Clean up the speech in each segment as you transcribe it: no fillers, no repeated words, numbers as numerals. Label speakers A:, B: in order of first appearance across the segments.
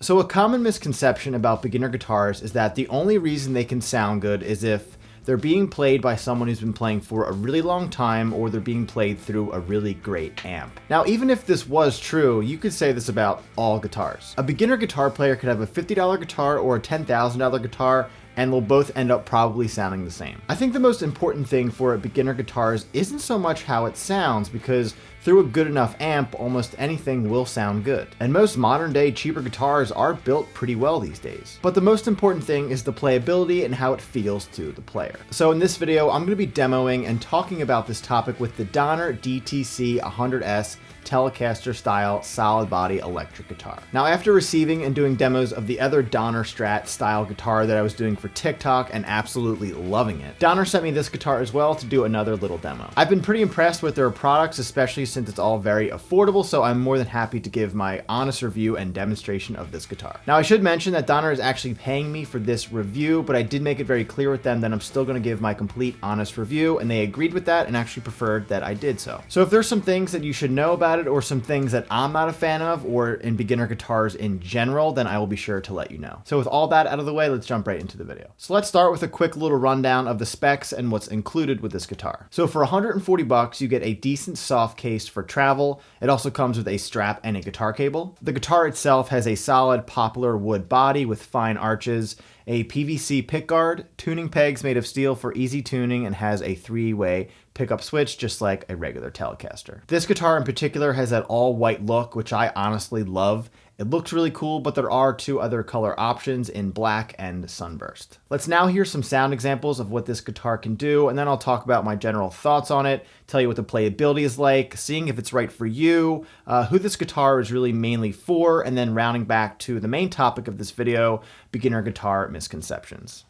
A: So a common misconception about beginner guitars is that the only reason they can sound good is if they're being played by someone who's been playing for a really long time, or they're being played through a really great amp. Now, even if this was true, you could say this about all guitars. A beginner guitar player could have a $50 guitar or a $10,000 guitar, and they'll both end up probably sounding the same. I think the most important thing for beginner guitars isn't so much how it sounds, because through a good enough amp, almost anything will sound good. And most modern day cheaper guitars are built pretty well these days. But the most important thing is the playability and how it feels to the player. So in this video, I'm going to be demoing and talking about this topic with the Donner DTC 100S Telecaster style solid body electric guitar. Now, after receiving and doing demos of the other Donner Strat style guitar that I was doing for TikTok and absolutely loving it, Donner sent me this guitar as well to do another little demo. I've been pretty impressed with their products, especially since it's all very affordable, so I'm more than happy to give my honest review and demonstration of this guitar. Now, I should mention that Donner is actually paying me for this review, but I did make it very clear with them that I'm still going to give my complete honest review, and they agreed with that and actually preferred that I did so. So if there's some things that you should know about it, or some things that I'm not a fan of, or in beginner guitars in general, then I will be sure to let you know. So with all that out of the way, let's jump right into the video. So let's start with a quick little rundown of the specs and what's included with this guitar. So for 140 bucks, you get a decent soft case for travel. It also comes with a strap and a guitar cable. The guitar itself has a solid poplar wood body with fine arches, a PVC pickguard, tuning pegs made of steel for easy tuning, and has a 3-way pickup switch just like a regular Telecaster. This guitar in particular has that all white look, which I honestly love. It looks really cool, but there are two other color options in black and sunburst. Let's now hear some sound examples of what this guitar can do, and then I'll talk about my general thoughts on it, tell you what the playability is like, seeing if it's right for you, who this guitar is really mainly for, and then rounding back to the main topic of this video, beginner guitar misconceptions.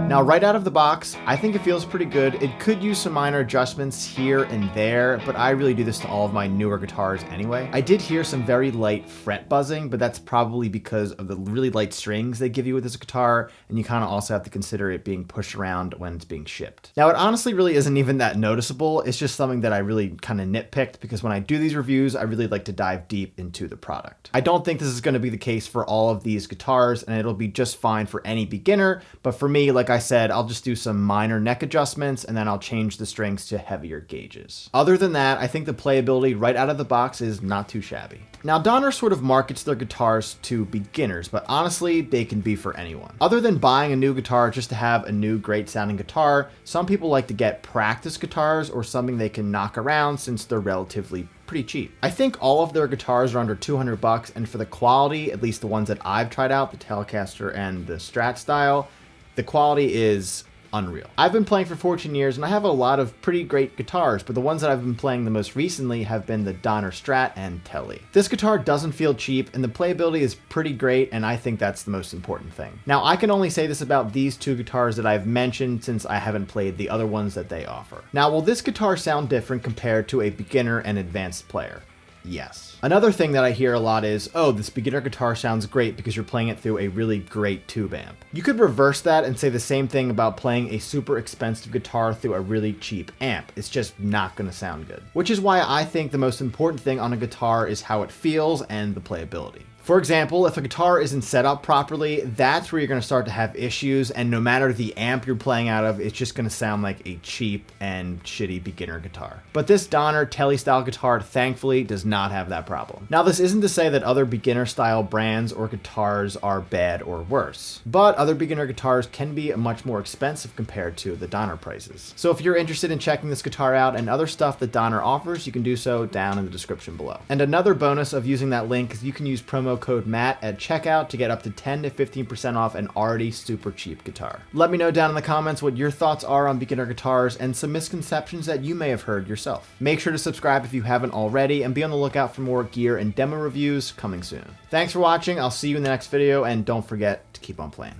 A: Now, right out of the box, I think it feels pretty good. It could use some minor adjustments here and there, but I really do this to all of my newer guitars anyway. I did hear some very light fret buzzing, but that's probably because of the really light strings they give you with this guitar, and you kind of also have to consider it being pushed around when it's being shipped. Now, it honestly really isn't even that noticeable. It's just something that I really kind of nitpicked, because when I do these reviews, I really like to dive deep into the product. I don't think this is going to be the case for all of these guitars, and it'll be just fine for any beginner, but for me, like I said, I'll just do some minor neck adjustments, and then I'll change the strings to heavier gauges. Other than that, I think the playability right out of the box is not too shabby. Now, Donner sort of markets their guitars to beginners, but honestly, they can be for anyone. Other than buying a new guitar just to have a new great sounding guitar, some people like to get practice guitars or something they can knock around since they're relatively pretty cheap. I think all of their guitars are under 200 bucks, and for the quality, at least the ones that I've tried out, the Telecaster and the Strat style, the quality is unreal. I've been playing for 14 years and I have a lot of pretty great guitars, but the ones that I've been playing the most recently have been the Donner Strat and Tele. This guitar doesn't feel cheap and the playability is pretty great, and I think that's the most important thing. Now, I can only say this about these two guitars that I've mentioned since I haven't played the other ones that they offer. Now, will this guitar sound different compared to a beginner and advanced player? Yes. Another thing that I hear a lot is, oh, this beginner guitar sounds great because you're playing it through a really great tube amp. You could reverse that and say the same thing about playing a super expensive guitar through a really cheap amp. It's just not going to sound good. Which is why I think the most important thing on a guitar is how it feels and the playability. For example, if a guitar isn't set up properly, that's where you're going to start to have issues, and no matter the amp you're playing out of, it's just going to sound like a cheap and shitty beginner guitar. But this Donner Tele style guitar, thankfully, does not have that problem. Now, this isn't to say that other beginner style brands or guitars are bad or worse, but other beginner guitars can be much more expensive compared to the Donner prices. So if you're interested in checking this guitar out and other stuff that Donner offers, you can do so down in the description below. And another bonus of using that link is you can use promo code Matt at checkout to get up to 10 to 15% off an already super cheap guitar. Let me know down in the comments what your thoughts are on beginner guitars and some misconceptions that you may have heard yourself. Make sure to subscribe if you haven't already, and be on the lookout for more gear and demo reviews coming soon. Thanks for watching, I'll see you in the next video, and don't forget to keep on playing.